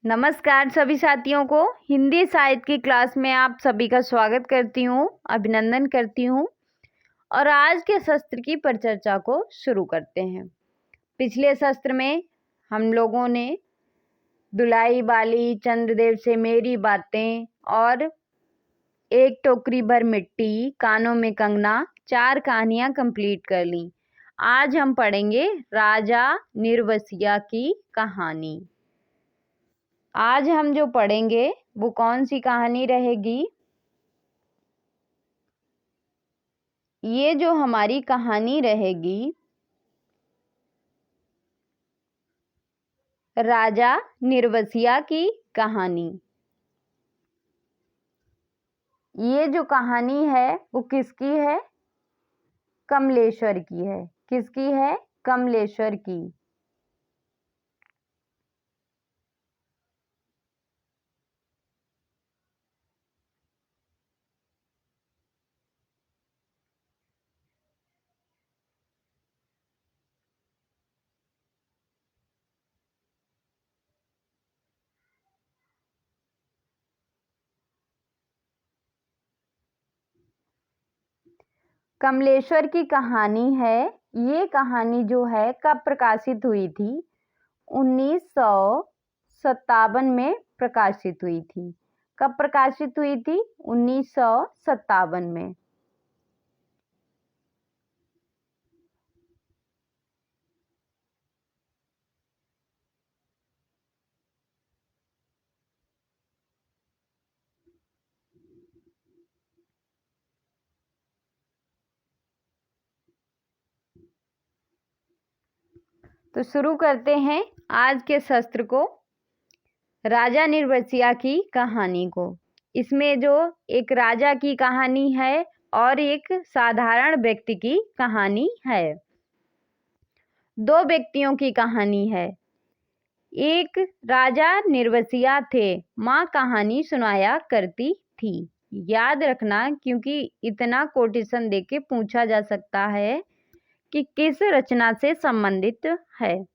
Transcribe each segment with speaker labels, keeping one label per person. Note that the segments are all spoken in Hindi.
Speaker 1: नमस्कार सभी साथियों को। हिंदी साहित्य की क्लास में आप सभी का स्वागत करती हूँ, अभिनंदन करती हूँ। और आज के शस्त्र की परिचर्चा को शुरू करते हैं। पिछले शस्त्र में हम लोगों ने दुलाई बाली, चंद्रदेव से मेरी बातें और एक टोकरी भर मिट्टी, कानों में कंगना, 4 कहानियाँ कंप्लीट कर ली। आज हम पढ़ेंगे राजा निर्वसिया की कहानी। आज हम जो पढ़ेंगे वो कौन सी कहानी रहेगी? ये जो हमारी कहानी रहेगी राजा निर्वसिया की कहानी। ये जो कहानी है वो किसकी है? कमलेश्वर की है। किसकी है? कमलेश्वर की। कमलेश्वर की कहानी है। ये कहानी जो है कब प्रकाशित हुई थी? 1957 में प्रकाशित हुई थी। कब प्रकाशित हुई थी? 1957 में। तो शुरू करते हैं आज के शस्त्र को, राजा निर्वसिया की कहानी को। इसमें जो एक राजा की कहानी है और एक साधारण व्यक्ति की कहानी है। 2 व्यक्तियों की कहानी है। एक राजा निर्वसिया थे, माँ कहानी सुनाया करती थी। याद रखना, क्योंकि इतना कोटेशन देके पूछा जा सकता है कि किस रचना से संबंधित है।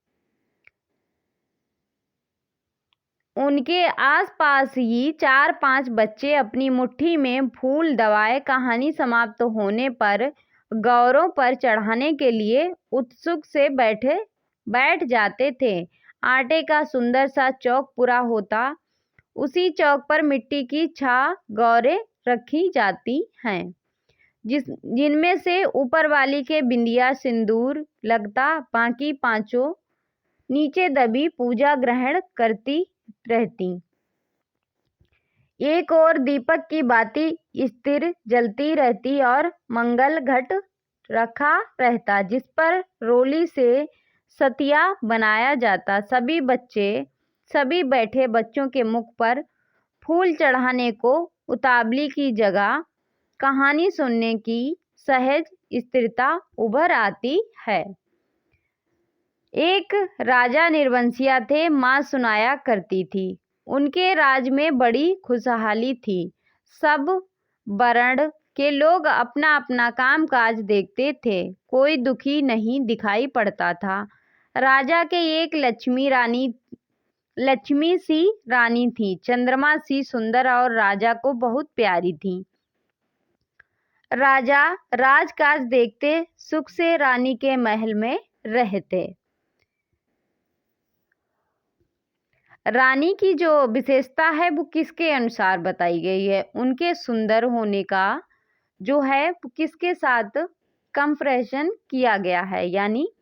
Speaker 1: उनके आसपास ही 4-5 बच्चे अपनी मुट्ठी में फूल दबाए कहानी समाप्त होने पर गौरों पर चढ़ाने के लिए उत्सुक से बैठ जाते थे। आटे का सुंदर सा चौक पूरा होता, उसी चौक पर मिट्टी की गौरें रखी जाती हैं, जिनमें से ऊपर वाली के बिंदिया सिंदूर लगता, बाकी पांचों नीचे दबी पूजा ग्रहण करती रहती। एक और दीपक की बाती स्थिर जलती रहती और मंगल घट रखा रहता, जिस पर रोली से सतिया बनाया जाता। सभी बैठे बच्चों के मुख पर फूल चढ़ाने को उतावली की जगह कहानी सुनने की सहज स्थिरता उभर आती है। एक राजा निर्वंशिया थे, माँ सुनाया करती थी। उनके राज में बड़ी खुशहाली थी। सब वर्ण के लोग अपना अपना काम काज देखते थे। कोई दुखी नहीं दिखाई पड़ता था। राजा के एक लक्ष्मी सी रानी थी, चंद्रमा सी सुंदर और राजा को बहुत प्यारी थी। राजा राजकाज देखते सुख से रानी के महल में रहते। रानी की जो विशेषता है वो किसके अनुसार बताई गई है? उनके सुंदर होने का जो है वो किसके साथ कंपैरिजन किया गया है, यानी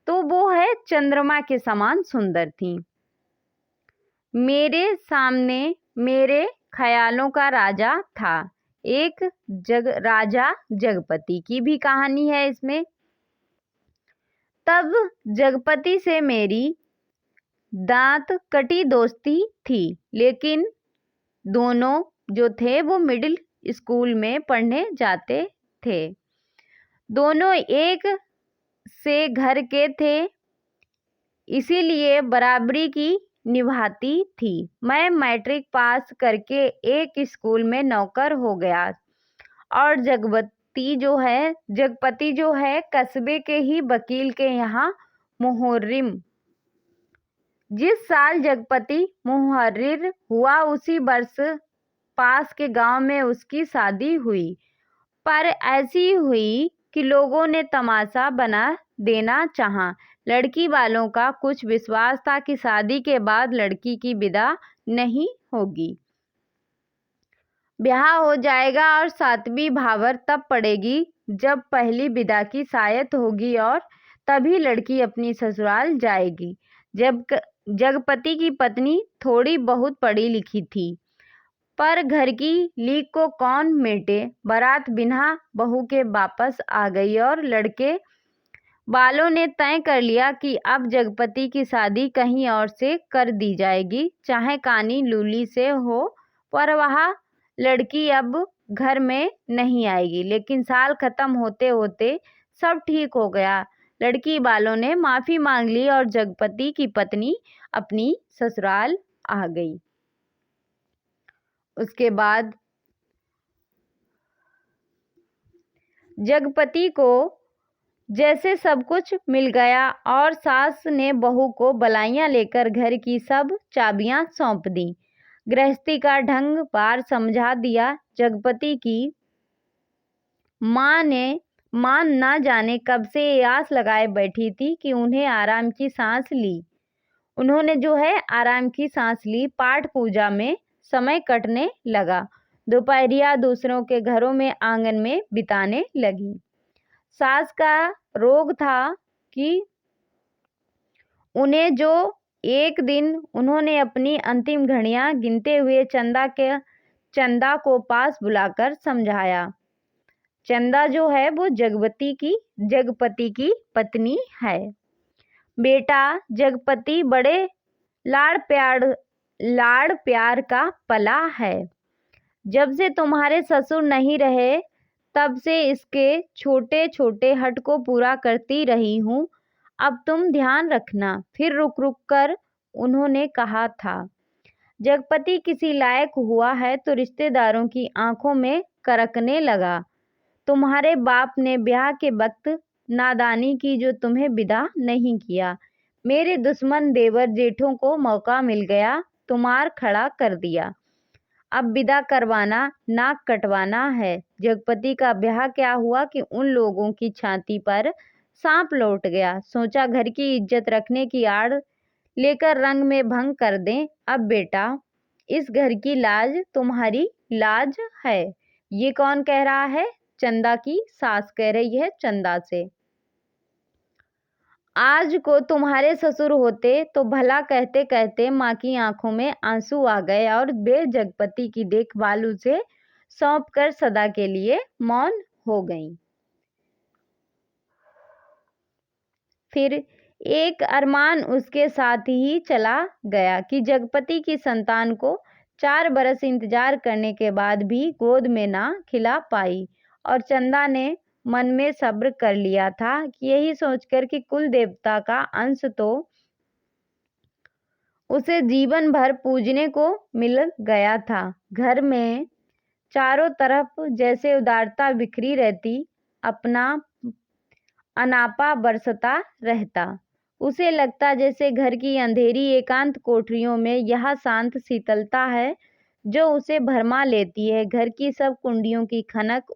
Speaker 1: तो वो है चंद्रमा के समान सुंदर थी। मेरे सामने मेरे ख्यालों का राजा था। एक राजा जगपति की भी कहानी है इसमें। तब जगपति से मेरी दांत कटी दोस्ती थी, लेकिन दोनों जो थे वो मिडिल स्कूल में पढ़ने जाते थे। दोनों एक से घर के थे, इसीलिए बराबरी की निभाती थी। मैं मैट्रिक पास करके एक स्कूल में नौकर हो गया और जगपति जो है कस्बे के ही वकील के यहाँ मुहर्रिम जिस साल जगपति मुहर्रिर हुआ उसी वर्ष पास के गांव में उसकी शादी हुई, पर ऐसी हुई कि लोगों ने तमाशा बना देना चाहा। लड़की वालों का कुछ विश्वास था कि शादी के बाद लड़की की विदा नहीं होगी, ब्याह हो जाएगा और सातवीं भावर तब पड़ेगी जब पहली विदा की सायत होगी और तभी लड़की अपनी ससुराल जाएगी। जब जगपति की पत्नी थोड़ी बहुत पढ़ी लिखी थी, पर घर की लीक को कौन मेटे। बारात बिना बहू के वापस आ गई और लड़के वालों ने तय कर लिया कि अब जगपति की शादी कहीं और से कर दी जाएगी, चाहे कानी लूली से हो, पर वह लड़की अब घर में नहीं आएगी। लेकिन साल खत्म होते होते सब ठीक हो गया। लड़की वालों ने माफी मांग ली और जगपति की पत्नी अपनी ससुराल आ गई। उसके बाद जगपति को जैसे सब कुछ मिल गया और सास ने बहू को बलाइयां लेकर घर की सब चाबियां सौंप दी। गृहस्थी का ढंग बार समझा दिया। जगपति की मां न जाने कब से ये आस लगाए बैठी थी कि उन्हें आराम की सांस ली। उन्होंने जो है आराम की सांस ली। पाठ पूजा में समय कटने लगा। दोपहरिया दूसरों के घरों में आंगन में बिताने लगी। सास का रोग था कि उन्हें जो एक दिन उन्होंने अपनी अंतिम घड़ियां गिनते हुए चंदा को पास बुलाकर समझाया। चंदा जो है वो जगपति की पत्नी है। बेटा, जगपति बड़े लाड़ प्यार का पला है। जब से तुम्हारे ससुर नहीं रहे तब से इसके छोटे छोटे हट को पूरा करती रही हूँ। अब तुम ध्यान रखना। फिर रुक रुक कर उन्होंने कहा था, जगपति किसी लायक हुआ है तो रिश्तेदारों की आंखों में करकने लगा। तुम्हारे बाप ने ब्याह के वक्त नादानी की जो तुम्हें विदा नहीं किया। मेरे दुश्मन देवर जेठों को मौका मिल गया, तुम्हार खड़ा कर दिया। अब विदा करवाना, नाक कटवाना है। जगपति का ब्याह क्या हुआ कि उन लोगों की छाती पर सांप लौट गया। सोचा घर की इज्जत रखने की आड़ लेकर रंग में भंग कर दें। अब बेटा, इस घर की लाज तुम्हारी लाज है। ये कौन कह रहा है? चंदा की सास कह रही है चंदा से। आज को तुम्हारे ससुर होते तो भला कहते कहते माँ की आंखों में आंसू आ गए और वे जगपति की देखभाल उसे सौंप कर सदा के लिए मौन हो गईं। फिर एक अरमान उसके साथ ही चला गया कि जगपति की संतान को 4 बरस इंतजार करने के बाद भी गोद में ना खिला पाई। और चंदा ने मन में सब्र कर लिया था कि यही सोचकर कि कुल देवता का अंश तो उसे जीवन भर पूजने को मिल गया था। घर में चारों तरफ जैसे उदारता बिखरी रहती, अपना अनापा बरसता रहता। उसे लगता जैसे घर की अंधेरी एकांत कोठरियों में यह शांत शीतलता है जो उसे भरमा लेती है। घर की सब कुंडियों की खनक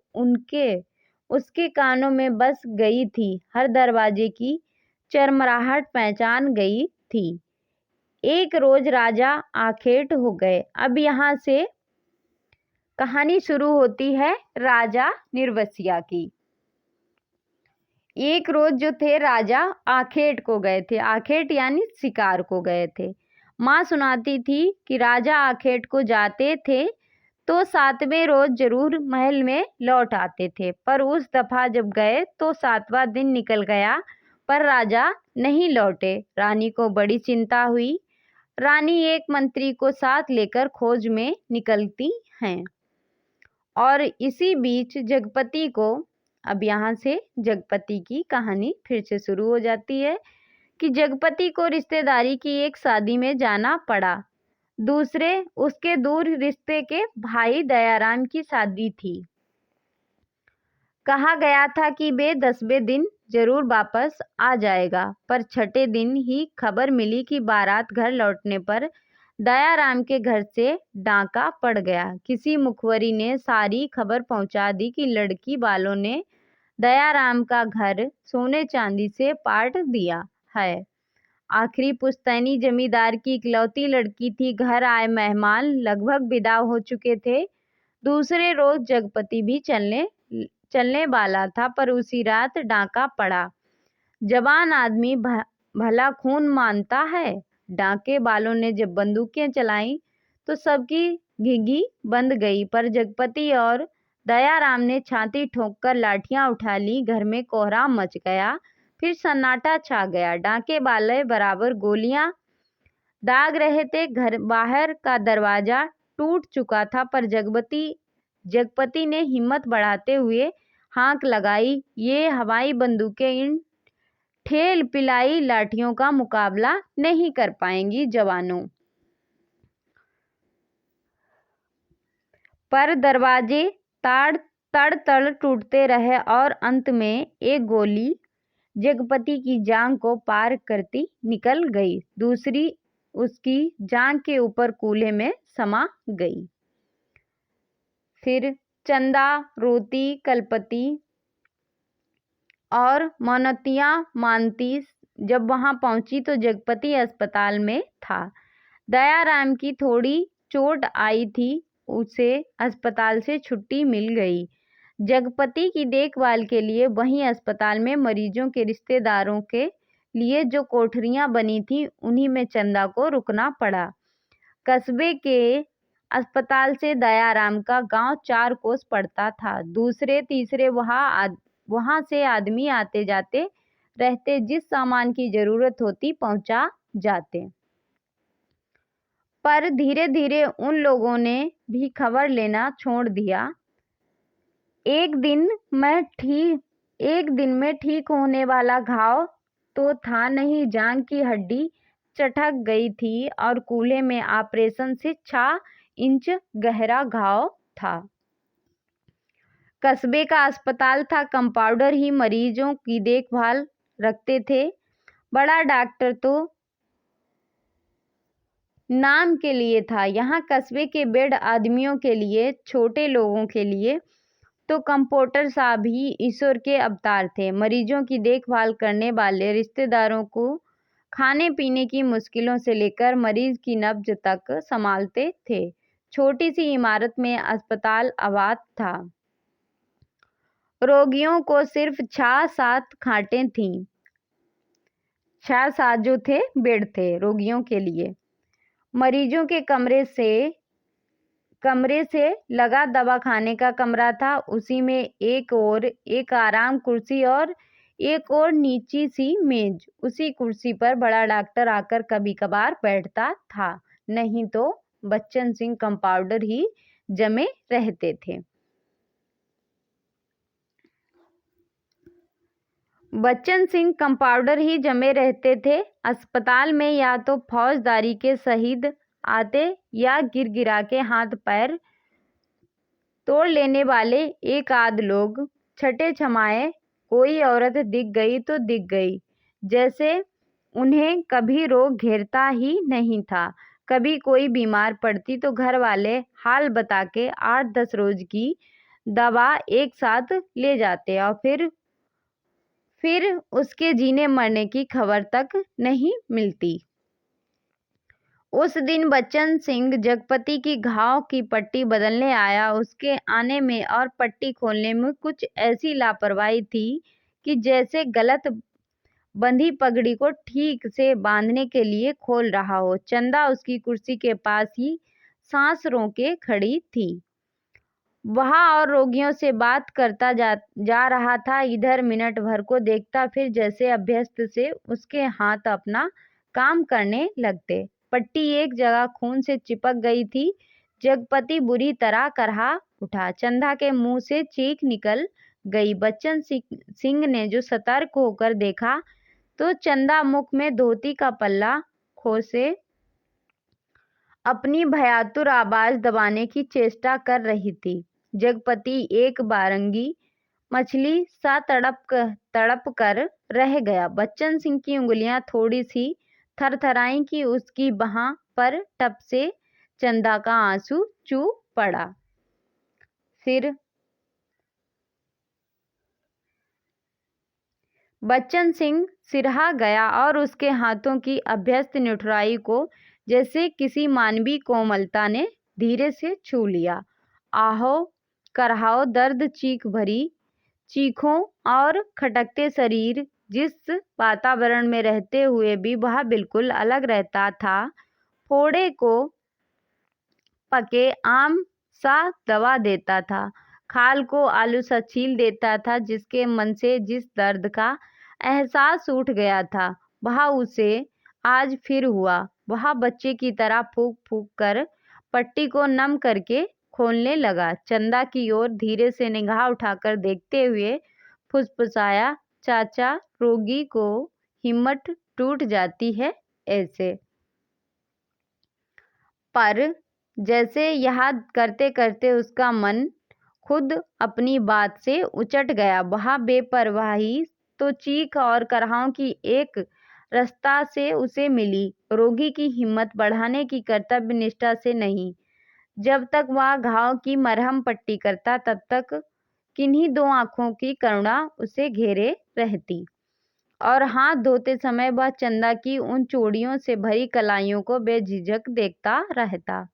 Speaker 1: उसके कानों में बस गई थी। हर दरवाजे की चरमराहट पहचान गई थी। एक रोज राजा आखेट हो गए। अब यहाँ से कहानी शुरू होती है राजा निर्वसिया की। एक रोज जो थे राजा आखेट को गए थे। आखेट यानी शिकार को गए थे। माँ सुनाती थी कि राजा आखेट को जाते थे तो 7वें रोज जरूर महल में लौट आते थे, पर उस दफा जब गए तो 7वां दिन निकल गया पर राजा नहीं लौटे। रानी को बड़ी चिंता हुई। रानी एक मंत्री को साथ लेकर खोज में निकलती हैं और इसी बीच जगपति को, अब यहाँ से जगपति की कहानी फिर से शुरू हो जाती है कि जगपति को रिश्तेदारी की एक शादी में जाना पड़ा। दूसरे उसके दूर रिश्ते के भाई दयाराम की शादी थी। कहा गया था कि वे 10वें दिन जरूर वापस आ जाएगा। पर छठे दिन ही खबर मिली कि बारात घर लौटने पर दयाराम के घर से डाका पड़ गया। किसी मुखबरी ने सारी खबर पहुंचा दी कि लड़की वालों ने दयाराम का घर सोने चांदी से पाट दिया है। आखिरी पुश्तैनी जमींदार की इकलौती लड़की थी। घर आए मेहमान लगभग विदा हो चुके थे। दूसरे रोज जगपति भी चलने वाला था, पर उसी रात डाका पड़ा। जवान आदमी भला खून मानता है। डाके वालों ने जब बंदूकें चलाई तो सबकी घिघी बंद गई, पर जगपति और दयाराम ने छाती ठोंककर लाठियां उठा ली। घर में कोहराम मच गया, फिर सन्नाटा छा गया। डाके वाले बराबर गोलियां दाग रहे थे। घर बाहर का दरवाजा टूट चुका था, पर जगपति ने हिम्मत बढ़ाते हुए हाक लगाई, ये हवाई बंदूकें इन ठेल पिलाई लाठियों का मुकाबला नहीं कर पाएंगी जवानों। पर दरवाजे तड़ टूटते रहे और अंत में एक गोली जगपति की जांघ को पार करती निकल गई, दूसरी उसकी जांघ के ऊपर कूल्हे में समा गई। फिर चंदा, रोती, कलपति और मौनतियां मानती जब वहां पहुंची तो जगपति अस्पताल में था। दयाराम की थोड़ी चोट आई थी, उसे अस्पताल से छुट्टी मिल गई। जगपति की देखभाल के लिए वहीं अस्पताल में मरीजों के रिश्तेदारों के लिए जो कोठरियां बनी थी, उन्हीं में चंदा को रुकना पड़ा। कस्बे के अस्पताल से दयाराम का गांव 4 कोस पड़ता था। दूसरे तीसरे वहां से आदमी आते जाते रहते, जिस सामान की जरूरत होती पहुंचा जाते। पर धीरे धीरे उन लोगों ने भी खबर लेना छोड़ दिया। एक दिन में ठीक होने वाला घाव तो था नहीं, जांघ की हड्डी चटक गई थी और कूल्हे में ऑपरेशन से 6 इंच गहरा घाव था। कस्बे का अस्पताल था, कंपाउंडर ही मरीजों की देखभाल रखते थे। बड़ा डॉक्टर तो नाम के लिए था। यहाँ कस्बे के बेड आदमियों के लिए, छोटे लोगों के लिए तो कंपाउंडर साहब ही ईश्वर के अवतार थे। मरीजों की देखभाल करने वाले रिश्तेदारों को खाने पीने की मुश्किलों से लेकर मरीज की नब्ज तक संभालते थे। छोटी सी इमारत में अस्पताल आबाद था। रोगियों को सिर्फ 6-7 खाटें थीं। 6-7 जो थे बेड थे रोगियों के लिए। मरीजों के कमरे से लगा दवाखाने का कमरा था। उसी में एक और एक आराम कुर्सी और एक और नीची सी मेज। उसी कुर्सी पर बड़ा डॉक्टर आकर कभी कभार बैठता था, नहीं तो बच्चन सिंह कंपाउंडर ही जमे रहते थे। बच्चन सिंह कंपाउंडर ही जमे रहते थे। अस्पताल में या तो फौजदारी के शहीद आते या गिरा के हाथ पैर तोड़ लेने वाले एक आध लोग। छठे छमाए कोई औरत दिख गई तो दिख गई, जैसे उन्हें कभी रोग घेरता ही नहीं था। कभी कोई बीमार पड़ती तो घर वाले हाल बता के 8-10 रोज की दवा एक साथ ले जाते और फिर उसके जीने मरने की खबर तक नहीं मिलती। उस दिन बच्चन सिंह जगपति की घाव की पट्टी बदलने आया। उसके आने में और पट्टी खोलने में कुछ ऐसी लापरवाही थी कि जैसे गलत बंधी पगड़ी को ठीक से बांधने के लिए खोल रहा हो। चंदा उसकी कुर्सी के पास ही सांस रोके खड़ी थी। वहाँ और रोगियों से बात करता जा रहा था। इधर मिनट भर को देखता, फिर जैसे अभ्यस्त से उसके हाथ अपना काम करने लगते। पट्टी एक जगह खून से चिपक गई थी। जगपति बुरी तरह करहा उठा। चंदा के मुंह से चीख निकल गई। बच्चन सिंह ने जो सतर्क होकर देखा तो चंदा मुख में धोती का पल्ला खोसे अपनी भयातुर आवाज दबाने की चेष्टा कर रही थी। जगपति एक बारंगी मछली सा तड़प कर रह गया। बच्चन सिंह की उंगलियां थोड़ी सी थरथराई कि उसकी बाह पर टप से चंदा का आंसू चू पड़ा। फिर बच्चन सिंह सिरहा गया और उसके हाथों की अभ्यस्त निठुराई को जैसे किसी मानवीय कोमलता ने धीरे से छू लिया। आहो करहाओ दर्द चीख भरी चीखों और खटकते शरीर जिस वातावरण में रहते हुए भी वह बिल्कुल अलग रहता था, फोड़े को पके आम सा दबा देता था, खाल को आलू सा छील देता था। जिसके मन से जिस दर्द का एहसास उठ गया था वह उसे आज फिर हुआ। वह बच्चे की तरह फूंक फूंक कर पट्टी को नम करके खोलने लगा। चंदा की ओर धीरे से निगाह उठाकर देखते हुए फुसफुसाया, चाचा रोगी को हिम्मत टूट जाती है ऐसे। पर जैसे यह करते करते उसका मन खुद अपनी बात से उचट गया। वह बेपरवाही तो चीख और करहाओं की एक रास्ता से उसे मिली, रोगी की हिम्मत बढ़ाने की कर्तव्य निष्ठा से नहीं। जब तक वह घाव की मरहम पट्टी करता तब तक किन्हीं दो आंखों की करुणा उसे घेरे रहती और हाथ धोते समय वह चंदा की उन चूड़ियों से भरी कलाइयों को बेझिझक देखता रहता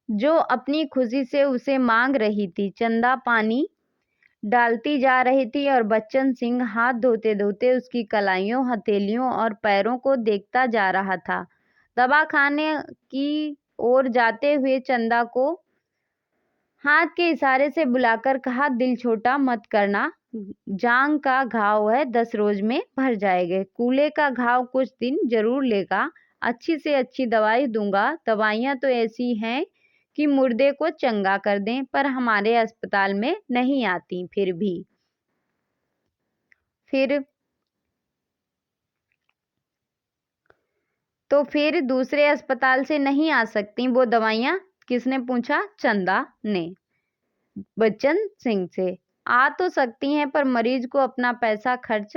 Speaker 1: जो अपनी खुशी से उसे मांग रही थी। चंदा पानी डालती जा रही थी और बच्चन सिंह हाथ धोते धोते उसकी कलाइयों, हथेलियों और पैरों को देखता जा रहा था। दवा खाने की ओर जाते हुए चंदा को हाथ के इशारे से बुलाकर कहा, दिल छोटा मत करना, जांग का घाव है, 10 रोज में भर जाएंगे। कूले का घाव कुछ दिन जरूर लेगा, अच्छी से अच्छी दवाई दूंगा। दवाइयाँ तो ऐसी हैं कि मुर्दे को चंगा कर दें, पर हमारे अस्पताल में नहीं आती। फिर दूसरे अस्पताल से नहीं आ सकती वो दवाइयाँ? किसने पूछा? चंदा ने बच्चन सिंह से। आ तो सकती हैं पर मरीज को अपना पैसा खर्च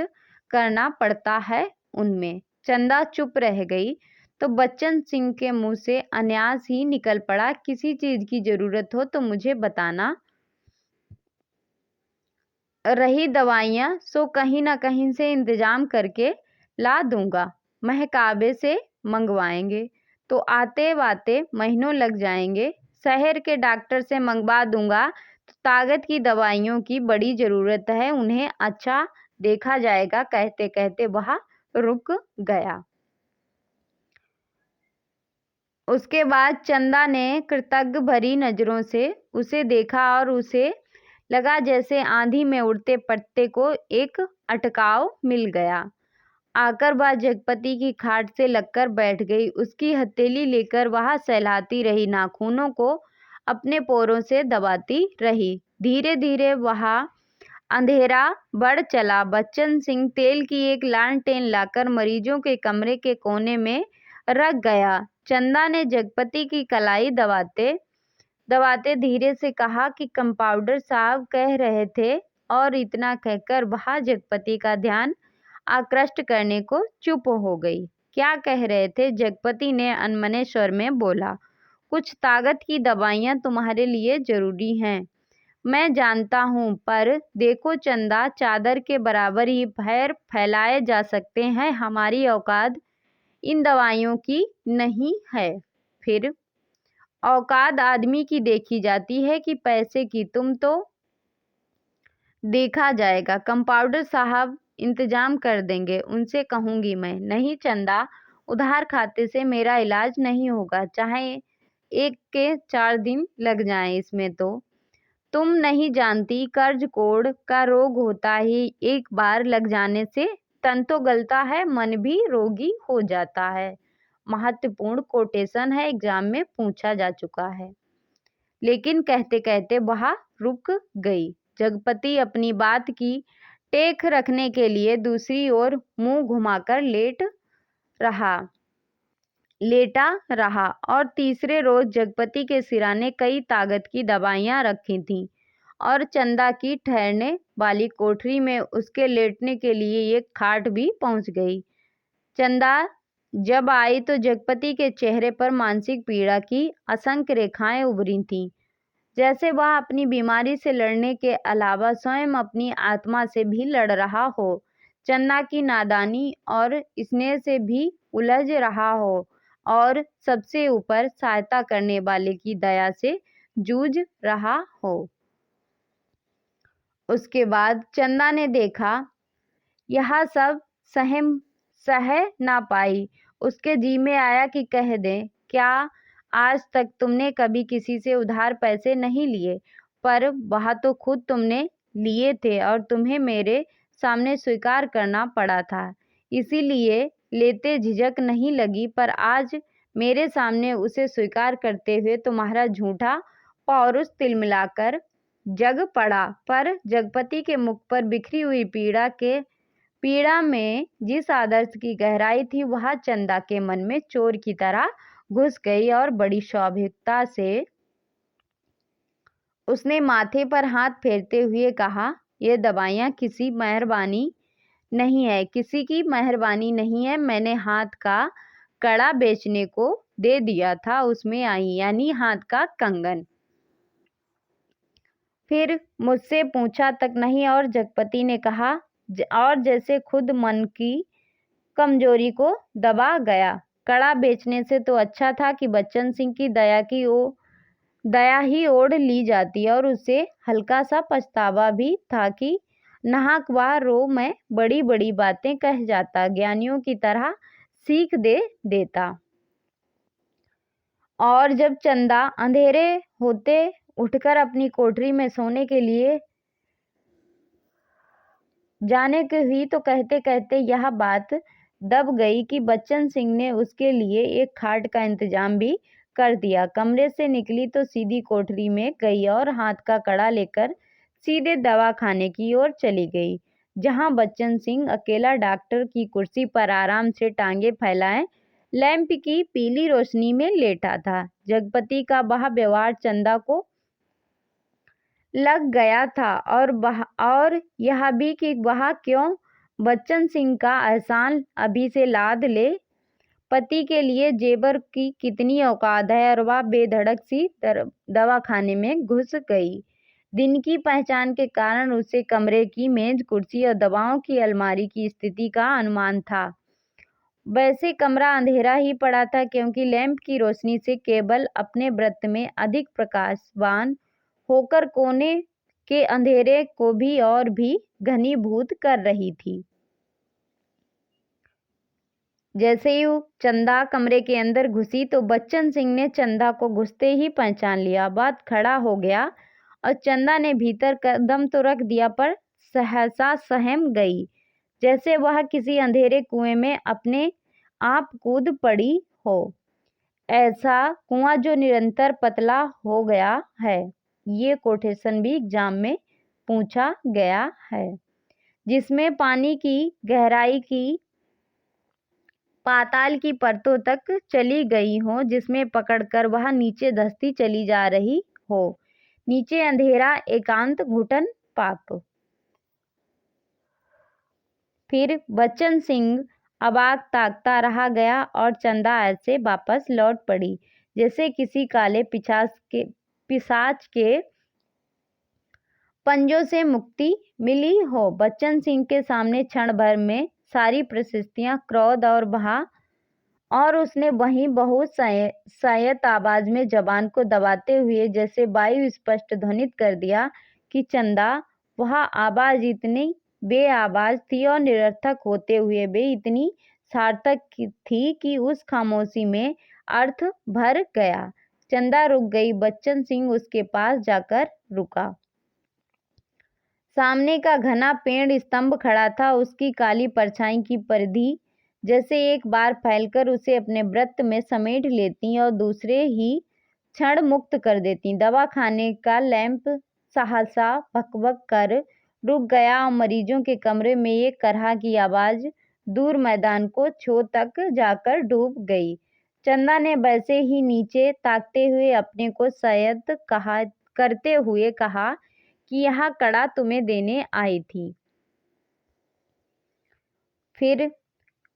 Speaker 1: करना पड़ता है उनमें। चंदा चुप रह गई तो बच्चन सिंह के मुंह से अन्यास ही निकल पड़ा, किसी चीज की जरूरत हो तो मुझे बताना, रही दवाइयाँ सो कहीं ना कहीं से इंतजाम करके ला दूंगा, महकाबे से मंगवाएंगे तो आते वाते महीनों लग जाएंगे, शहर के डॉक्टर से मंगवा दूंगा। तो ताकत की दवाइयों की बड़ी जरूरत है, उन्हें अच्छा देखा जाएगा। कहते कहते वह रुक गया। उसके बाद चंदा ने कृतज्ञ भरी नजरों से उसे देखा और उसे लगा जैसे आंधी में उड़ते पत्ते को एक अटकाव मिल गया। आकर वह जगपति की खाट से लगकर बैठ गई। उसकी हथेली लेकर वह सहलाती रही, नाखूनों को अपने पोरों से दबाती रही। धीरे धीरे वह अंधेरा बढ़ चला। बच्चन सिंह तेल की एक लालटेन लाकर मरीजों के कमरे के कोने में रख गया। चंदा ने जगपति की कलाई दबाते दबाते धीरे से कहा कि कंपाउंडर साहब कह रहे थे, और इतना कहकर वह जगपति का ध्यान आकृष्ट करने को चुप हो गई। क्या कह रहे थे? जगपति ने अनमने स्वर में बोला, कुछ ताकत की दवाइयाँ तुम्हारे लिए जरूरी हैं, मैं जानता हूँ, पर देखो चंदा, चादर के बराबर ही पैर फैलाए जा सकते हैं, हमारी औकात इन दवाइयों की नहीं है। फिर औकात आदमी की देखी जाती है कि पैसे की? तुम तो देखा जाएगा, कंपाउंडर साहब इंतजाम कर देंगे, उनसे कहूंगी मैं। नहीं चंदा, उधार खाते से मेरा इलाज नहीं होगा, चाहे 1 के 4 दिन लग जाएं इसमें तो। तुम नहीं जानती, कर्ज कोड़ का रोग होता ही एक बार लग जाने से तन तो गलता है, मन भी रोगी हो जाता है। महत्वपूर्ण कोटेशन है, एग्जाम में पूछा जा चुका है। लेकिन कहते कहते वह रुक गई। जगपति अपनी बात की टेक रखने के लिए दूसरी ओर मुंह घुमाकर लेटा रहा और तीसरे रोज जगपति के सिराने कई ताकत की दवाइयां रखी थीं और चंदा की ठहरने वाली कोठरी में उसके लेटने के लिए एक खाट भी पहुंच गई। चंदा जब आई तो जगपति के चेहरे पर मानसिक पीड़ा की असंख्य रेखाएं उभरी थीं, जैसे वह अपनी बीमारी से लड़ने के अलावा स्वयं अपनी आत्मा से भी लड़ रहा हो, चंदा की नादानी और स्नेह से भी उलझ रहा हो और सबसे ऊपर सहायता करने वाले की दया से जूझ रहा हो। उसके बाद चंदा ने देखा यह सब सह ना पाई। उसके जी में आया कि कह दे, क्या आज तक तुमने कभी किसी से उधार पैसे नहीं लिए? पर वह तो खुद तुमने लिए थे और तुम्हें मेरे सामने स्वीकार करना पड़ा था, इसीलिए लेते झिझक नहीं लगी। पर आज मेरे सामने उसे स्वीकार करते हुए तुम्हारा झूठा पौरुष तिलमिलाकर जग पड़ा। पर जगपति के मुख पर बिखरी हुई पीड़ा में जिस आदर्श की गहराई थी, वह चंदा के मन में चोर की तरह घुस गई और बड़ी स्वाभाविकता से उसने माथे पर हाथ फेरते हुए कहा, ये दवाइयाँ किसी मेहरबानी नहीं है, किसी की मेहरबानी नहीं है। मैंने हाथ का कड़ा बेचने को दे दिया था, उसमें आई, यानी हाथ का कंगन। फिर मुझसे पूछा तक नहीं। और जगपति ने कहा, और जैसे खुद मन की कमजोरी को दबा गया। कड़ा बेचने से तो अच्छा था कि बच्चन सिंह की दया ही ओढ़ ली जाती, और उसे हल्का सा पछतावा भी था कि नाहक वह रो में बड़ी बड़ी बातें कह जाता, ज्ञानियों की तरह सीख दे देता। और जब चंदा अंधेरे होते उठकर अपनी कोठरी में सोने के लिए जाने की हुई तो कहते कहते यह बात दब गई कि बच्चन सिंह ने उसके लिए एक खाट का इंतजाम भी कर दिया। कमरे से निकली तो सीधी कोठरी में गई और हाथ का कड़ा लेकर सीधे दवाखाने की ओर चली गई, जहां बच्चन सिंह अकेला डॉक्टर की कुर्सी पर आराम से टांगे फैलाए लैंप की पीली रोशनी में लेटा था। जगपति का वह व्यवहार चंदा को लग गया था, और यह भी कि वह क्यों बच्चन सिंह का एहसान अभी से लाद ले। पति के लिए जेबर की कितनी औकात है, और वह बेधड़क सी दवाखाने में घुस गई। दिन की पहचान के कारण उसे कमरे की मेज, कुर्सी और दवाओं की अलमारी की स्थिति का अनुमान था। वैसे कमरा अंधेरा ही पड़ा था, क्योंकि लैंप की रोशनी से केवल अपने वृत्त में अधिक प्रकाशवान होकर कोने के अंधेरे को भी और भी घनीभूत कर रही थी। जैसे ही चंदा कमरे के अंदर घुसी तो बच्चन सिंह ने चंदा को घुसते ही पहचान लिया। बात खड़ा हो गया और चंदा ने भीतर कदम तो रख दिया, पर सहसा सहम गई, जैसे वह किसी अंधेरे कुएं में अपने आप कूद पड़ी हो। ऐसा कुआं जो निरंतर पतला हो गया है, ये कोटेशन भी एग्जाम में पूछा गया है, जिसमें पानी की गहराई की पाताल की परतों तक चली गई हो, जिसमें पकड़कर वह नीचे धंसती चली जा रही हो। नीचे अंधेरा, एकांत, घुटन, पाप। फिर बच्चन सिंह अबाक ताकता रहा गया और चंदा ऐसे वापस लौट पड़ी जैसे किसी काले पिशाच के पंजों से मुक्ति मिली हो। बच्चन सिंह के सामने क्षण भर में सारी परिस्थितियां, क्रोध और उसने वहीं बहुत संयत आवाज में जबान को दबाते हुए जैसे वायु स्पष्ट ध्वनित कर दिया कि चंदा। वह आवाज इतनी बेआवाज थी और निरर्थक होते हुए भी इतनी सार्थक थी कि उस खामोशी में अर्थ भर गया। चंदा रुक गई। बच्चन सिंह उसके पास जाकर रुका। सामने का घना पेड़ स्तंभ खड़ा था, उसकी काली परछाई की परिधि जैसे एक बार फैलकर उसे अपने वृत्त में समेट लेती और दूसरे ही क्षण मुक्त कर देती। दवाखाने का लैंप सहसा भकभक कर रुक गया और मरीजों के कमरे में एक करहा की आवाज दूर मैदान को छो तक जाकर डूब गई। चंदा ने वैसे ही नीचे ताकते हुए अपने को संयत करते हुए कहा कि यह कड़ा तुम्हें देने आई थी। फिर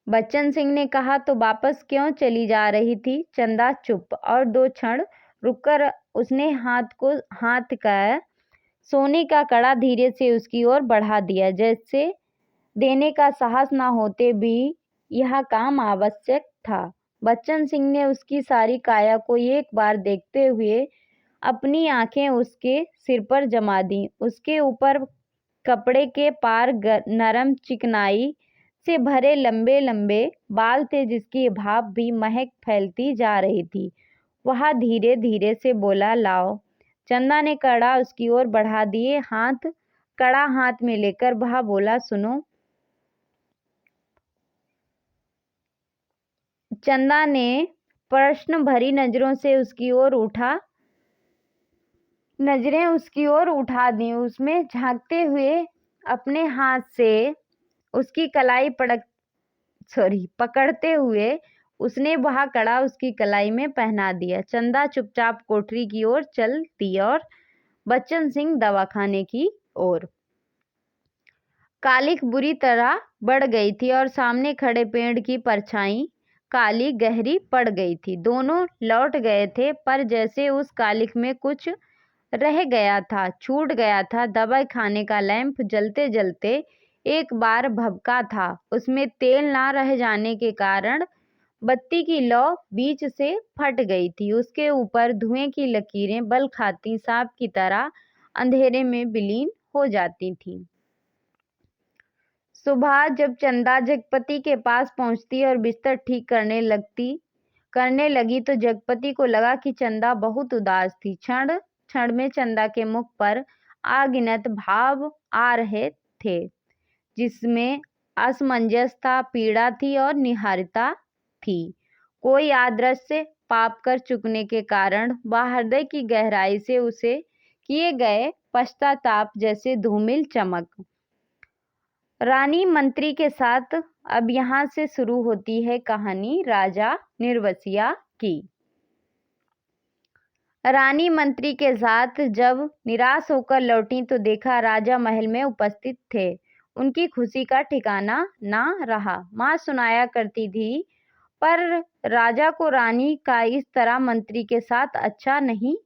Speaker 1: बच्चन सिंह ने कहा, तो वापस क्यों चली जा रही थी? चंदा चुप, और 2 क्षण रुककर उसने हाथ का सोने का कड़ा धीरे से उसकी ओर बढ़ा दिया, जैसे देने का साहस न होते भी यह काम आवश्यक था। बच्चन सिंह ने उसकी सारी काया को एक बार देखते हुए अपनी आंखें उसके सिर पर जमा दी। उसके ऊपर कपड़े के पार नरम चिकनाई से भरे लंबे लंबे बाल थे, जिसकी भाप भी महक फैलती जा रही थी। वह धीरे धीरे से बोला, लाओ। चंदा ने कड़ा उसकी ओर बढ़ा दिए। कड़ा हाथ में लेकर वह बोला, सुनो। चंदा ने प्रश्न भरी नजरें उसकी ओर उठा दी। उसमें झांकते हुए अपने हाथ से उसकी कलाई पकड़ते हुए उसने वह कड़ा उसकी कलाई में पहना दिया। चंदा चुपचाप कोठरी की ओर चल दी और बच्चन सिंह दवाखाने की ओर। कालिख बुरी तरह बढ़ गई थी और सामने खड़े पेड़ की परछाई काली गहरी पड़ गई थी। दोनों लौट गए थे, पर जैसे उस कालिख में कुछ रह गया था, छूट गया था। दवाई खाने का लैंप जलते जलते एक बार भभका था। उसमें तेल ना रह जाने के कारण बत्ती की लौ बीच से फट गई थी। उसके ऊपर धुएं की लकीरें बल खाती सांप की तरह अंधेरे में विलीन हो जाती थीं। सुबह जब चंदा जगपति के पास पहुंचती और बिस्तर ठीक करने लगी तो जगपति को लगा कि चंदा बहुत उदास थी। क्षण क्षण में चंदा के मुख पर अगिनत भाव आ रहे थे, जिसमें असमंजस था, पीड़ा थी और निहारिता थी। कोई अदृश्य पाप कर चुकने के कारण वह हृदय की गहराई से उसे किए गए पश्चाताप जैसे धूमिल चमक। रानी मंत्री के साथ अब यहाँ से शुरू होती है कहानी राजा निर्वसिया की। रानी मंत्री के साथ जब निराश होकर लौटी तो देखा राजा महल में उपस्थित थे। उनकी खुशी का ठिकाना ना रहा। माँ सुनाया करती थी, पर राजा को रानी का इस तरह मंत्री के साथ अच्छा नहीं।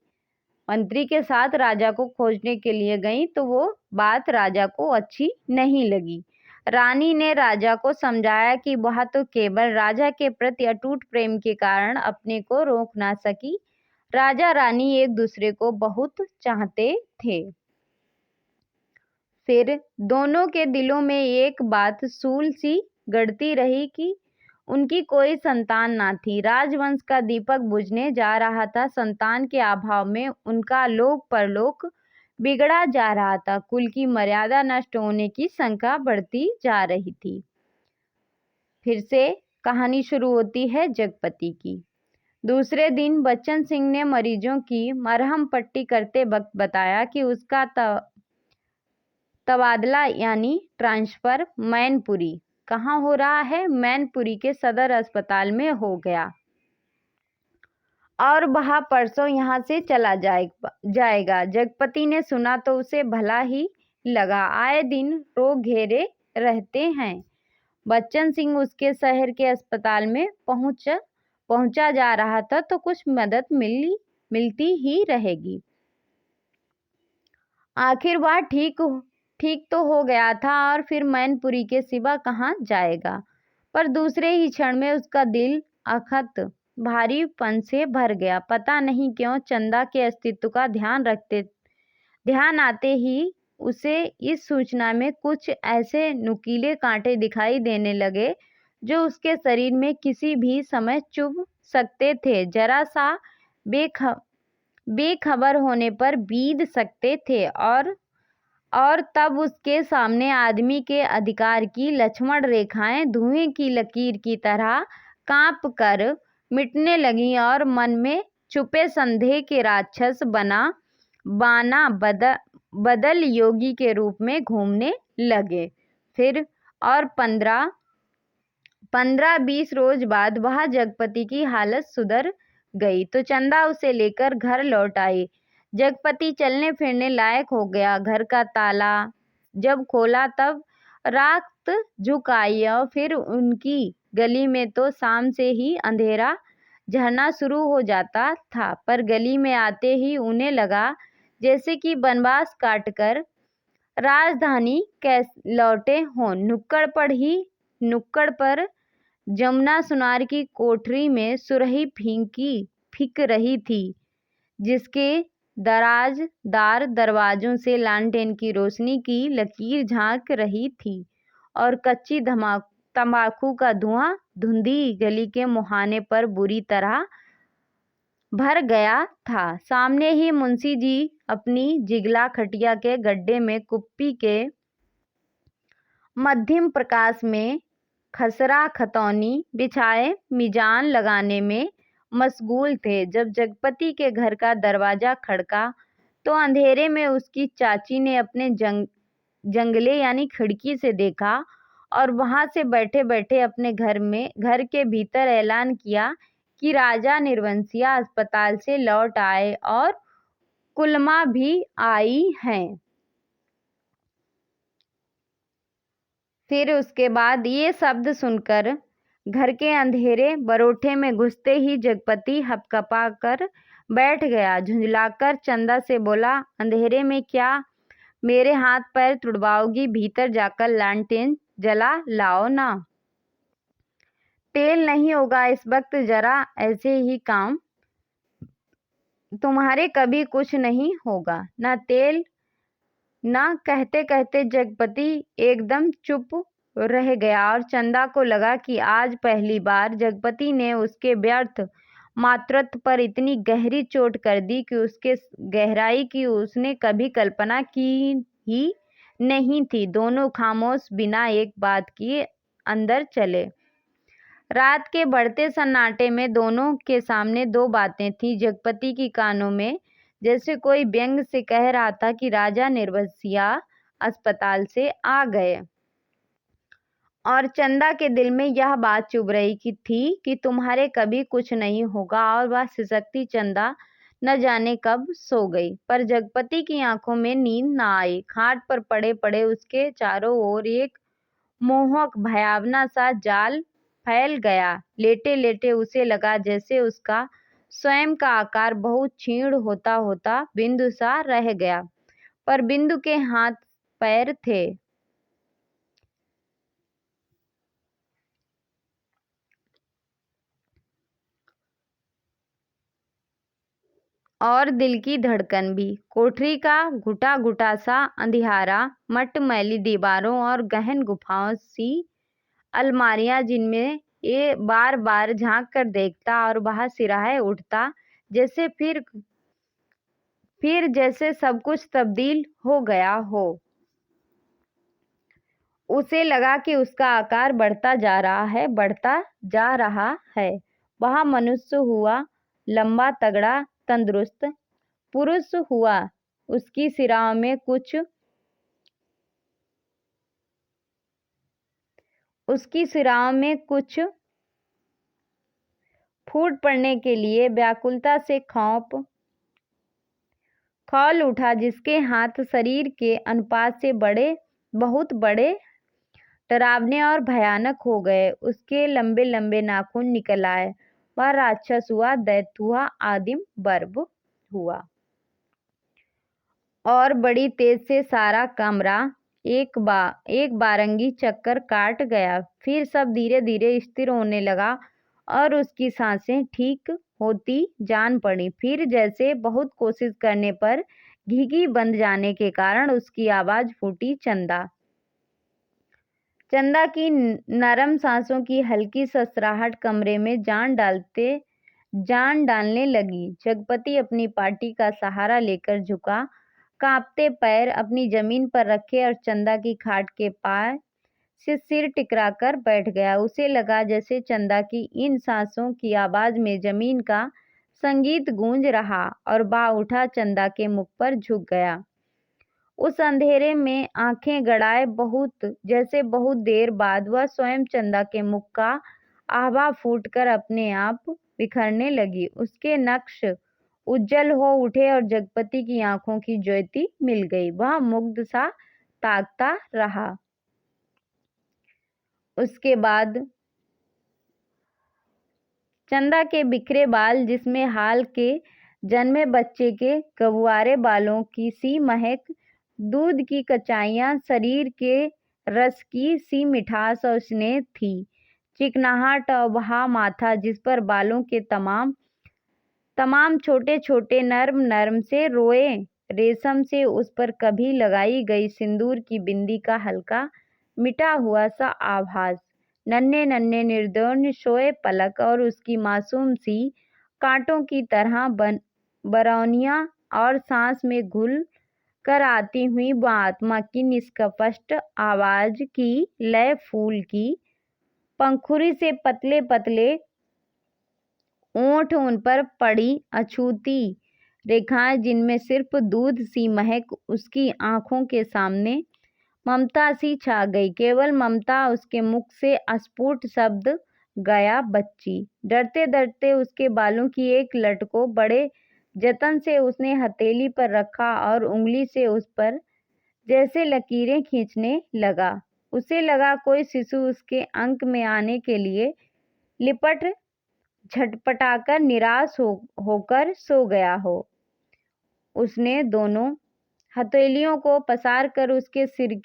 Speaker 1: मंत्री के साथ राजा को खोजने के लिए गई तो वो बात राजा को अच्छी नहीं लगी। रानी ने राजा को समझाया कि वह तो केवल राजा के प्रति अटूट प्रेम के कारण अपने को रोक ना सकी। राजा रानी एक दूसरे को बहुत चाहते थे। फिर दोनों के दिलों में एक बात सूल सी गड़ती रही कि उनकी कोई संतान ना थी। राजवंश का दीपक बुझने जा रहा था। संतान के अभाव में उनका लोक परलोक बिगड़ा जा रहा था। कुल की मर्यादा नष्ट होने की शंका बढ़ती जा रही थी। फिर से कहानी शुरू होती है जगपति की। दूसरे दिन बच्चन सिंह ने मरीजों की मरहम पट्टी करते वक्त बताया कि उसका तबादला यानी ट्रांसफर मैनपुरी। कहाँ हो रहा है? मैनपुरी के सदर अस्पताल में हो गया और वह परसों यहाँ से चला जाएगा। जगपति ने सुना तो उसे भला ही लगा। आए दिन रोग घेरे रहते हैं। बच्चन सिंह उसके शहर के अस्पताल में पहुंचा जा रहा था तो कुछ मदद मिलती ही रहेगी। आखिर वह ठीक तो हो गया था और फिर मैनपुरी के सिवा कहाँ जाएगा। पर दूसरे ही क्षण में उसका दिल अखत भारीपन से भर गया। पता नहीं क्यों चंदा के अस्तित्व का ध्यान आते ही उसे इस सूचना में कुछ ऐसे नुकीले कांटे दिखाई देने लगे जो उसके शरीर में किसी भी समय चुभ सकते थे, जरा सा बेखबर होने पर बीध सकते थे और तब उसके सामने आदमी के अधिकार की लक्ष्मण रेखाएं धुएं की लकीर की तरह कांप कर मिटने लगीं और मन में छुपे संदेह के राक्षस बाना बदल योगी के रूप में घूमने लगे। फिर और 15-20 रोज बाद वह जगपति की हालत सुधर गई तो चंदा उसे लेकर घर लौट आई। जगपति चलने फिरने लायक हो गया। घर का ताला जब खोला तब रात झुकाई और फिर उनकी गली में तो शाम से ही अंधेरा झरना शुरू हो जाता था, पर गली में आते ही उन्हें लगा जैसे कि वनवास काटकर राजधानी लौटे हों। नुक्कड़ पर जमुना सुनार की कोठरी में सुरही फिक रही थी, जिसके दराजदार दरवाजों से लालटेन की रोशनी की लकीर झांक रही थी और कच्ची तंबाकू का धुआं धुंधी गली के मुहाने पर बुरी तरह भर गया था। सामने ही मुंशी जी अपनी जिगला खटिया के गड्ढे में कुप्पी के मध्यम प्रकाश में खसरा खतौनी बिछाए मिजान लगाने में मशगूल थे। जब जगपति के घर का दरवाजा खड़का तो अंधेरे में उसकी चाची ने अपने जंगले यानी खिड़की से देखा और वहां से बैठे बैठे अपने घर के भीतर ऐलान किया कि राजा निर्वंशिया अस्पताल से लौट आए और कुलमा भी आई हैं। फिर उसके बाद ये शब्द सुनकर घर के अंधेरे बरोठे में घुसते ही जगपति हपकपा कर बैठ गया। झुंझलाकर चंदा से बोला, अंधेरे में क्या मेरे हाथ पैर तुड़वाओगी? भीतर जाकर लालटेन जला लाओ ना। तेल नहीं होगा इस वक्त, जरा ऐसे ही काम, तुम्हारे कभी कुछ नहीं होगा। ना तेल ना। कहते कहते जगपति एकदम चुप रह गया और चंदा को लगा कि आज पहली बार जगपति ने उसके व्यर्थ मातृत्व पर इतनी गहरी चोट कर दी कि उसके गहराई की उसने कभी कल्पना की ही नहीं थी। दोनों खामोश बिना एक बात किए अंदर चले। रात के बढ़ते सन्नाटे में दोनों के सामने दो बातें थीं। जगपति की कानों में जैसे कोई व्यंग से कह रहा था कि राजा निर्वंशिया अस्पताल से आ गए, और चंदा के दिल में यह बात चुभ रही थी कि तुम्हारे कभी कुछ नहीं होगा, और वह सिसकती चंदा न जाने कब सो गई। पर जगपति की आंखों में नींद न आई। खाट पर पड़े पड़े उसके चारों ओर एक मोहक भयावना सा जाल फैल गया। लेटे लेटे उसे लगा जैसे उसका स्वयं का आकार बहुत क्षीण होता होता बिंदु सा रह गया, पर बिंदु के हाथ पैर थे। और दिल की धड़कन भी। कोठरी का घुटा घुटा सा अंधियारा, मटमैली दीवारों और गहन गुफाओं सी अलमारियां जिनमें ये बार बार झांक कर देखता और वह सिराहे उठता जैसे फिर जैसे सब कुछ तब्दील हो गया हो। उसे लगा कि उसका आकार बढ़ता जा रहा है। वह मनुष्य हुआ, लंबा तगड़ा तंदुरुस्त पुरुष हुआ। उसकी सिराओं में कुछ फूट पड़ने के लिए व्याकुलता से खौल उठा, जिसके हाथ शरीर के अनुपात से बहुत बड़े, डरावने और भयानक हो गए। उसके लंबे लंबे नाखून निकल आए। वह राक्षस हुआ, दैत्य हुआ, आदिम बर्ब हुआ। और बड़ी तेज से सारा कमरा एक बारंगी चक्कर काट गया। फिर सब धीरे धीरे स्थिर होने लगा और उसकी सांसें ठीक होती जान पड़ी। फिर जैसे बहुत कोशिश करने पर घीघी बंद जाने के कारण उसकी आवाज फूटी, चंदा। चंदा की नरम सांसों की हल्की ससराहट कमरे में जान डालने लगी। जगपति अपनी पाटी का सहारा लेकर झुका, कांपते पैर अपनी जमीन पर रखे और चंदा की खाट के पास से सिर टिकराकर बैठ गया। उसे लगा जैसे चंदा की इन सांसों की आवाज में जमीन का संगीत गूंज रहा, और बा उठा चंदा के मुख पर झुक गया। उस अंधेरे में आंखें गड़ाए बहुत देर बाद वह स्वयं चंदा के मुख का आहवा फूटकर अपने आप बिखरने लगी। उसके नक्श उज्जवल हो उठे और जगपति की आंखों की ज्योति मिल गई। वह मुग्ध सा ताकता रहा। उसके बाद चंदा के बिखरे बाल, जिसमें हाल के जन्मे बच्चे के गबुआरे बालों की सी महक, दूध की कचाइयाँ, शरीर के रस की सी मिठास और स्नेह थी, चिकनाहट और वह माथा जिस पर बालों के तमाम छोटे छोटे नर्म नर्म से रोए रेशम से उस पर कभी लगाई गई सिंदूर की बिंदी का हल्का मिटा हुआ सा आभास, नन्हे नन्हे निर्दोष सोए पलक और उसकी मासूम सी कांटों की तरह बरौनियां और सांस में घुल कर आती हुई वह आत्मा की निष्कपट आवाज की लय, फूल की पंखुड़ी से पतले पतले ओंठ, उन पर पड़ी अछूती रेखाएं जिनमें सिर्फ दूध सी महक, उसकी आंखों के सामने ममता सी छा गई, केवल ममता। उसके मुख से अस्फुट शब्द गया, बच्ची। डरते डरते उसके बालों की एक लट को बड़े जतन से उसने हथेली पर रखा और उंगली से उस पर जैसे लकीरें खींचने लगा। उसे लगा कोई शिशु उसके अंक में आने के लिए लिपट झटपटाकर निराश होकर सो गया हो। उसने दोनों हथेलियों को पसार कर उसके सिर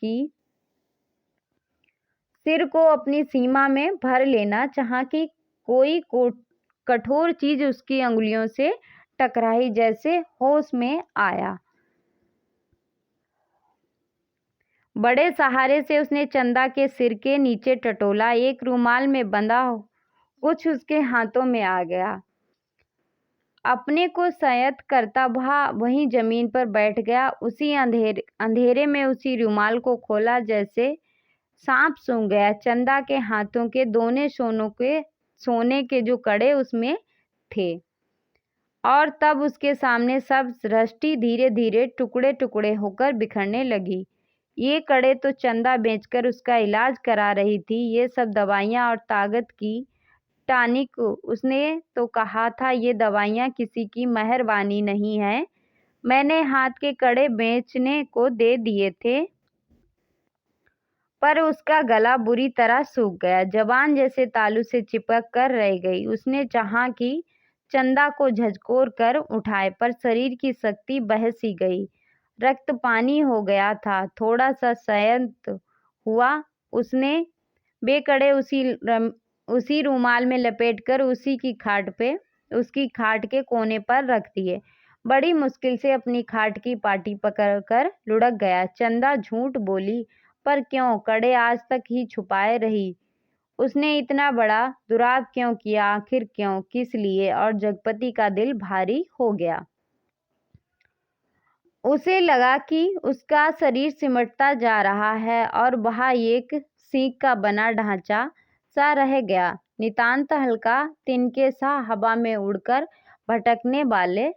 Speaker 1: को अपनी सीमा में भर लेना चाहा कि कोई कठोर चीज उसकी अंगुलियों से टकराई, जैसे होश में आया। बड़े सहारे से उसने चंदा के सिर के नीचे टटोला। एक रुमाल में बंधा कुछ उसके हाथों में आ गया। अपने को संयत करता वह वहीं जमीन पर बैठ गया। उसी अंधेरे में उसी रुमाल को खोला, जैसे सांप सूंघ गया। चंदा के हाथों के दोनों सोने के जो कड़े उसमें थे, और तब उसके सामने सब सृष्टि धीरे धीरे टुकड़े टुकड़े होकर बिखरने लगी। ये कड़े तो चंदा बेचकर उसका इलाज करा रही थी। ये सब दवाइयाँ और ताकत की टॉनिक। उसने तो कहा था ये दवाइयाँ किसी की मेहरबानी नहीं है, मैंने हाथ के कड़े बेचने को दे दिए थे। पर उसका गला बुरी तरह सूख गया, जबान जैसे तालू से चिपक कर रह गई। उसने चाहा कि चंदा को झकझोर कर उठाए, पर शरीर की शक्ति बह सी गई। रक्त पानी हो गया था। थोड़ा सा संयत हुआ। उसने बेकड़े उसी रुमाल में लपेटकर उसकी खाट के कोने पर रख दिए। बड़ी मुश्किल से अपनी खाट की पाटी पकड़कर लुढ़क गया। चंदा झूठ बोली, पर क्यों? कड़े आज तक ही छुपाए रही। उसने इतना बड़ा दुराव क्यों किया? आखिर क्यों? किस लिए? और जगपति का दिल भारी हो गया। उसे लगा कि उसका शरीर सिमटता जा रहा है और वह एक सीख का बना ढांचा सा रह गया, नितांत हल्का तिनके सा, हवा में उड़कर भटकने वाले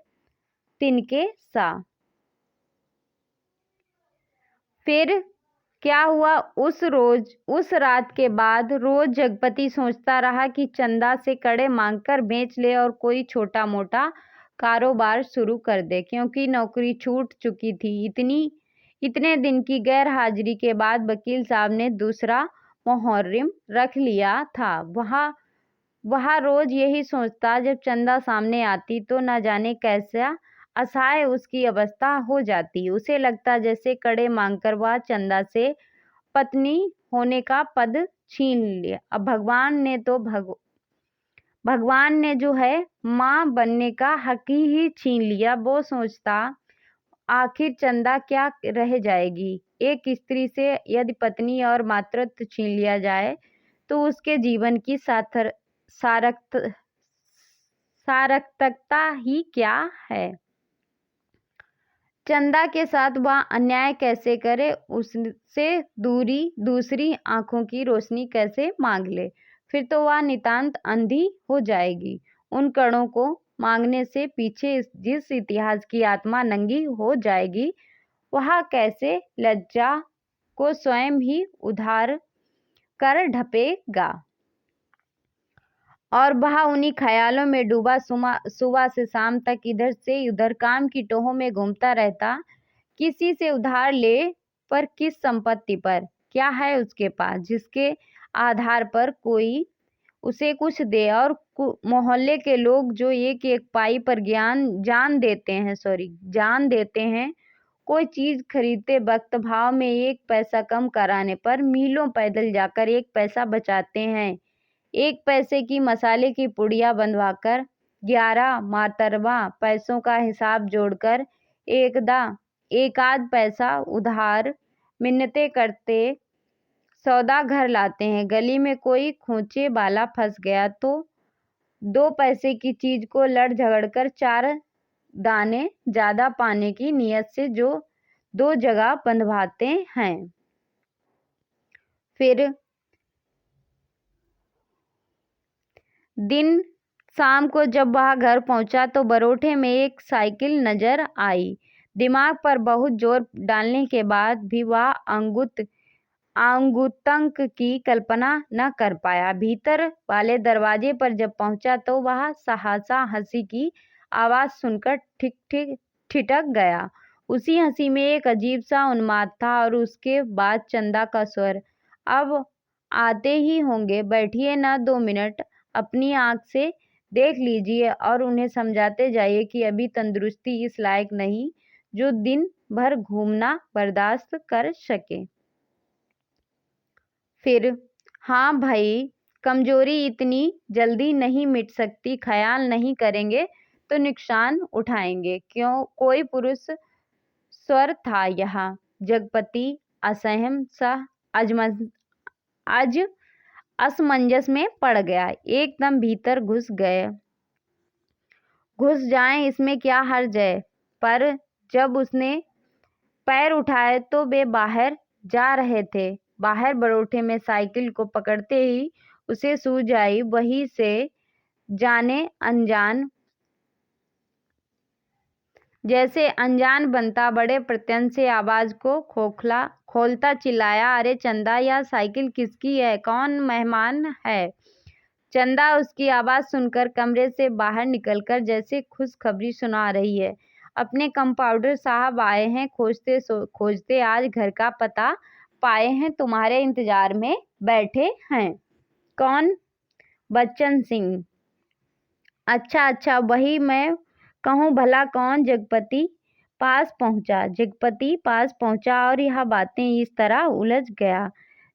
Speaker 1: तिनके सा। फिर क्या हुआ? उस रात के बाद रोज जगपति सोचता रहा कि चंदा से कड़े मांगकर बेच ले और कोई छोटा मोटा कारोबार शुरू कर दे, क्योंकि नौकरी छूट चुकी थी। इतने दिन की गैर हाजिरी के बाद वकील साहब ने दूसरा मुहर्रिम रख लिया था। वह रोज यही सोचता, जब चंदा सामने आती तो न जाने कैसा असहाय उसकी अवस्था हो जाती। उसे लगता जैसे कड़े मांगकर वह चंदा से पत्नी होने का पद छीन लिया। अब भगवान ने जो है माँ बनने का हक ही छीन लिया। वो सोचता, आखिर चंदा क्या रह जाएगी? एक स्त्री से यदि पत्नी और मातृत्व छीन लिया जाए तो उसके जीवन की सार्थकता ही क्या है? चंदा के साथ वह अन्याय कैसे करे? उससे दूसरी आंखों की रोशनी कैसे मांग ले? फिर तो वह नितांत अंधी हो जाएगी। उन कणों को मांगने से पीछे जिस इतिहास की आत्मा नंगी हो जाएगी, वह कैसे लज्जा को स्वयं ही उधार कर ढपेगा? और वह उन्हीं ख्यालों में डूबा सुबह से शाम तक इधर से उधर काम की टोहों में घूमता रहता। किसी से उधार ले, पर किस संपत्ति पर? क्या है उसके पास जिसके आधार पर कोई उसे कुछ दे? और मोहल्ले के लोग जो एक एक पाई पर जान देते हैं। कोई चीज खरीदते वक्त भाव में 1 पैसा कम कराने पर मीलों पैदल जाकर 1 पैसा बचाते हैं। 1 पैसे की मसाले की पुड़िया बंधवाकर 11 मातरवा पैसों का हिसाब जोड़कर एक आध पैसा उधार मिन्नतें करते सौदा घर लाते हैं। गली में कोई खोचे वाला फंस गया तो 2 पैसे की चीज को लड़ झगड़कर 4 दाने ज्यादा पाने की नीयत से जो 2 जगह बंधवाते हैं। फिर दिन शाम को जब वह घर पहुंचा तो बरोठे में एक साइकिल नजर आई। दिमाग पर बहुत जोर डालने के बाद भी वह आगंतुक की कल्पना न कर पाया। भीतर वाले दरवाजे पर जब पहुंचा तो वह सहसा हंसी की आवाज सुनकर ठिठक गया। उसी हंसी में एक अजीब सा उन्माद था और उसके बाद चंदा का स्वर, अब आते ही होंगे, बैठिए ना 2 मिनट, अपनी आंख से देख लीजिए और उन्हें समझाते जाइए कि अभी तंदुरुस्ती इस लायक नहीं जो दिन भर घूमना बर्दाश्त कर सके। फिर, हाँ भाई, कमजोरी इतनी जल्दी नहीं मिट सकती, ख्याल नहीं करेंगे तो नुकसान उठाएंगे। क्यों? कोई पुरुष स्वर था यहाँ। जगपति असहम सा असमंजस में पड़ गया। एकदम भीतर घुस जाएं, इसमें क्या हर्ज है? पर जब उसने पैर उठाए तो वे बाहर जा रहे थे। बाहर बरोठे में साइकिल को पकड़ते ही उसे सूझ आई वहीं से जाने अनजान, जैसे अनजान बनता बड़े प्रत्यय से आवाज को खोलता चिल्लाया, अरे चंदा, यह साइकिल किसकी है? कौन मेहमान है? चंदा उसकी आवाज सुनकर कमरे से बाहर निकलकर जैसे खुशखबरी सुना रही है, अपने कंपाउंडर साहब आए हैं, खोजते आज घर का पता पाए हैं, तुम्हारे इंतजार में बैठे हैं। कौन? बच्चन सिंह। अच्छा, वही मैं कहूँ भला कौन? जगपति पास पहुंचा और यह बातें इस तरह उलझ गया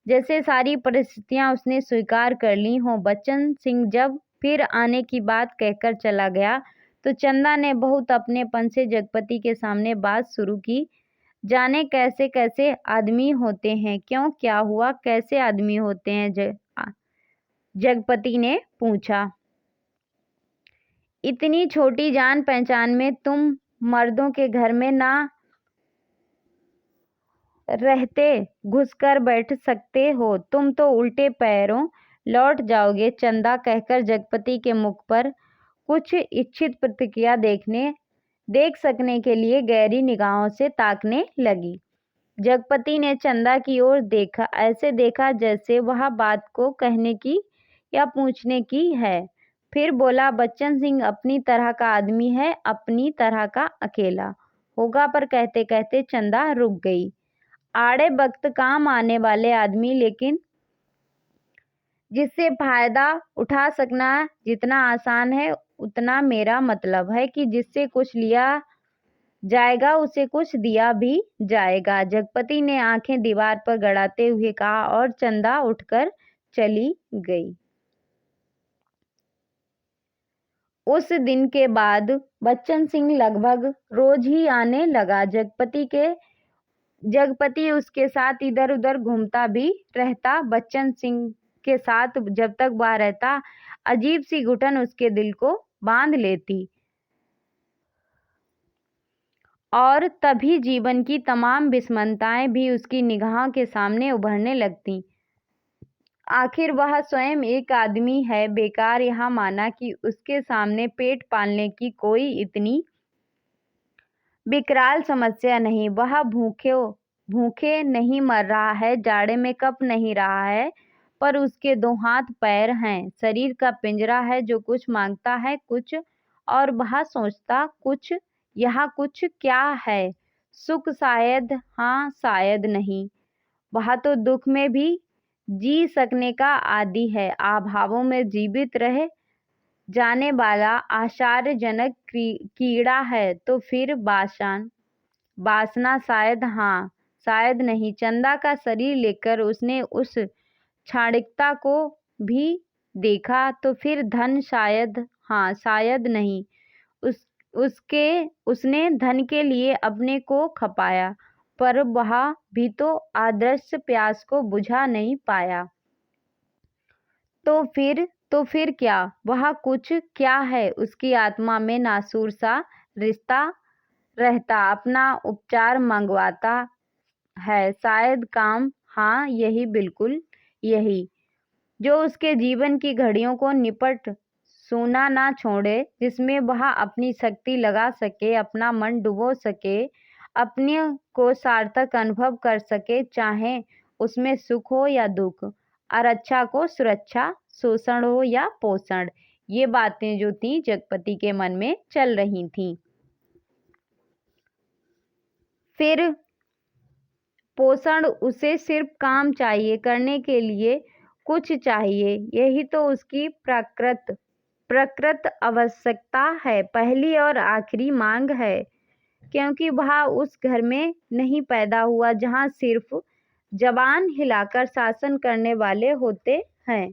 Speaker 1: जैसे सारी परिस्थितियां उसने स्वीकार कर ली हों। बच्चन सिंह जब फिर आने की बात कहकर चला गया तो चंदा ने बहुत अपनेपन से जगपति के सामने बात शुरू की। जाने कैसे कैसे आदमी होते हैं? क्यों, क्या हुआ? कैसे आदमी होते हैं? जगपति ने पूछा। इतनी छोटी जान पहचान में तुम मर्दों के घर में ना रहते घुसकर बैठ सकते हो, तुम तो उल्टे पैरों लौट जाओगे। चंदा कहकर जगपति के मुख पर कुछ इच्छित प्रतिक्रिया देख सकने के लिए गहरी निगाहों से ताकने लगी। जगपति ने चंदा की ओर देखा, ऐसे देखा जैसे वह बात को कहने की या पूछने की है। फिर बोला, बच्चन सिंह अपनी तरह का आदमी है, अपनी तरह का अकेला होगा। पर कहते कहते चंदा रुक गई। आड़े वक्त काम आने वाले आदमी, लेकिन जिससे फायदा उठा सकना जितना आसान है उतना मेरा मतलब है कि जिससे कुछ लिया जाएगा उसे कुछ दिया भी जाएगा। जगपति ने आंखें दीवार पर गड़ाते हुए कहा और चंदा उठकर चली गई। उस दिन के बाद बच्चन सिंह लगभग रोज ही आने लगा। जगपति उसके साथ इधर उधर घूमता भी रहता। बच्चन सिंह के साथ जब तक वह रहता, अजीब सी घुटन उसके दिल को बांध लेती और तभी जीवन की तमाम विषमताएं भी उसकी निगाह के सामने उभरने लगती। आखिर वह स्वयं एक आदमी है। बेकार यह माना कि उसके सामने पेट पालने की कोई इतनी विकराल समस्या नहीं। वह भूखे नहीं मर रहा है, जाड़े में कप नहीं रहा है, पर उसके 2 हाथ पैर हैं। शरीर का पिंजरा है जो कुछ मांगता है कुछ, और वह सोचता कुछ। यहाँ कुछ क्या है? सुख शायद हाँ शायद नहीं। वह तो दुख में भी जी सकने का आदी है। अभावों में जीवित रह जाने वाला आश्चर्यजनक कीड़ा है। तो फिर वासना शायद हाँ शायद नहीं। चंदा का शरीर लेकर उसने उस क्षणिकता को भी देखा। तो फिर धन शायद हाँ शायद नहीं। उसने धन के लिए अपने को खपाया, पर वह भी तो अदृश्य प्यास को बुझा नहीं पाया। तो फिर क्या? वह कुछ क्या है? उसकी आत्मा में नासूर सा रिश्ता रहता, अपना उपचार मंगवाता है। शायद काम हाँ यही बिल्कुल यही, जो उसके जीवन की घड़ियों को निपट सोना ना छोड़े, जिसमें वह अपनी शक्ति लगा सके, अपना मन डुबो सके, अपने को सार्थक अनुभव कर सके, चाहे उसमें सुख हो या दुख, आरक्षा को सुरक्षा, शोषण हो या पोषण। ये बातें जो थी जगपति के मन में चल रही थीं। फिर पोषण, उसे सिर्फ काम चाहिए, करने के लिए कुछ चाहिए। यही तो उसकी प्रकृत आवश्यकता है, पहली और आखिरी मांग है। क्योंकि वह उस घर में नहीं पैदा हुआ जहाँ सिर्फ जबान हिलाकर शासन करने वाले होते हैं।